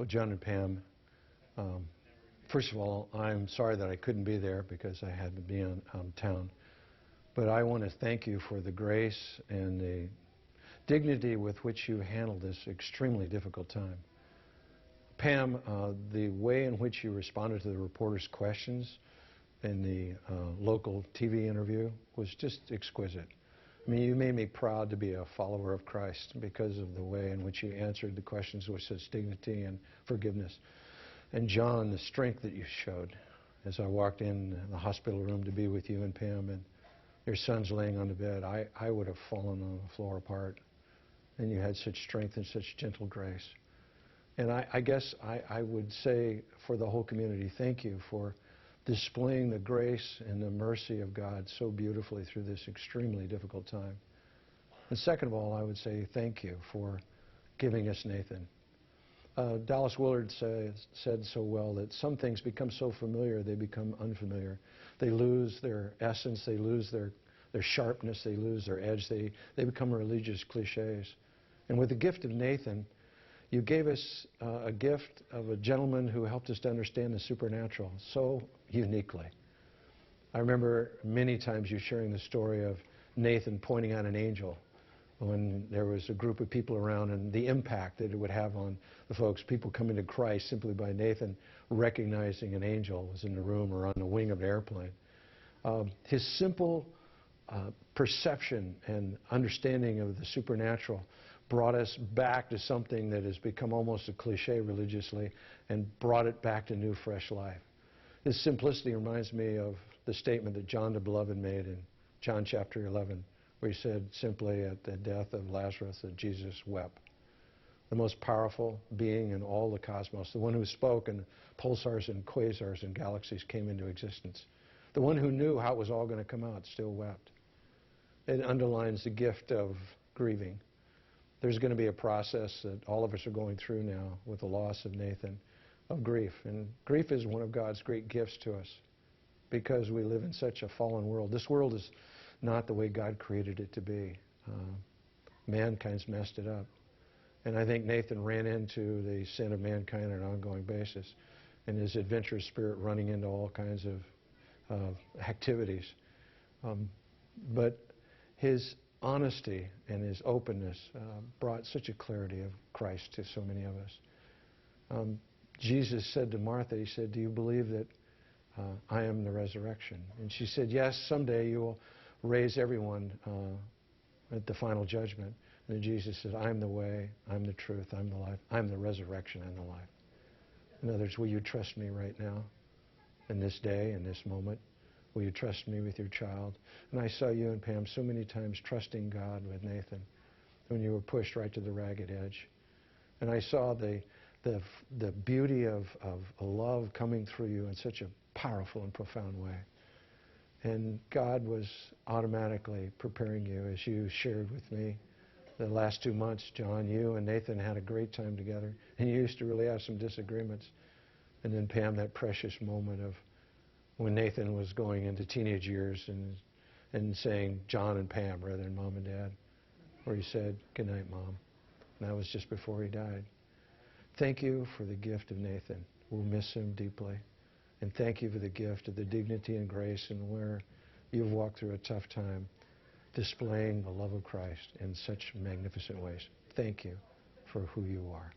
Well, John and Pam, first of all, I'm sorry that I couldn't be there because I had to be out of town. But I want to thank you for the grace and the dignity with which you handled this extremely difficult time. Pam, the way in which you responded to the reporters' questions in the local TV interview was just exquisite. I mean, you made me proud to be a follower of Christ because of the way in which you answered the questions with such dignity and forgiveness. And John, the strength that you showed as I walked in the hospital room to be with you and Pam, and your son's laying on the bed, I would have fallen on the floor apart. And you had such strength and such gentle grace. And I guess I would say for the whole community, thank you for displaying the grace and the mercy of God so beautifully through this extremely difficult time. And second of all, I would say thank you for giving us Nathan. Dallas Willard said so well that some things become so familiar they become unfamiliar. They lose their essence, they lose their sharpness, they lose their edge, they become religious cliches. And with the gift of Nathan, you gave us a gift of a gentleman who helped us to understand the supernatural so uniquely. I remember many times you sharing the story of Nathan pointing out an angel when there was a group of people around and the impact that it would have on the folks, people coming to Christ simply by Nathan recognizing an angel was in the room or on the wing of an airplane. His simple perception and understanding of the supernatural brought us back to something that has become almost a cliche religiously and brought it back to new, fresh life. His simplicity reminds me of the statement that John the Beloved made in John chapter 11, where he said simply at the death of Lazarus that Jesus wept. The most powerful being in all the cosmos, the one who spoke and pulsars and quasars and galaxies came into existence. The one who knew how it was all going to come out still wept. It underlines the gift of grieving. There's going to be a process that all of us are going through now with the loss of Nathan, of grief. And grief is one of God's great gifts to us because we live in such a fallen world. This world is not the way God created it to be. Mankind's messed it up. And I think Nathan ran into the sin of mankind on an ongoing basis and his adventurous spirit running into all kinds of activities. But his honesty and his openness brought such a clarity of Christ to so many of us. Jesus said to Martha, he said, do you believe that I am the resurrection? And she said, yes, someday you will raise everyone at the final judgment. And then Jesus said, I'm the way, I'm the truth, I'm the life, I'm the resurrection and the life. In other words, will you trust me right now, in this day, in this moment? Will you trust me with your child? And I saw you and Pam so many times trusting God with Nathan when you were pushed right to the ragged edge. And I saw the beauty of love coming through you in such a powerful and profound way. And God was automatically preparing you, as you shared with me the last 2 months. John, you and Nathan had a great time together, and you used to really have some disagreements. And then Pam, that precious moment of when Nathan was going into teenage years and saying John and Pam rather than Mom and Dad, where he said, good night, Mom. And that was just before he died. Thank you for the gift of Nathan. We'll miss him deeply. And thank you for the gift of the dignity and grace and where you've walked through a tough time, displaying the love of Christ in such magnificent ways. Thank you for who you are.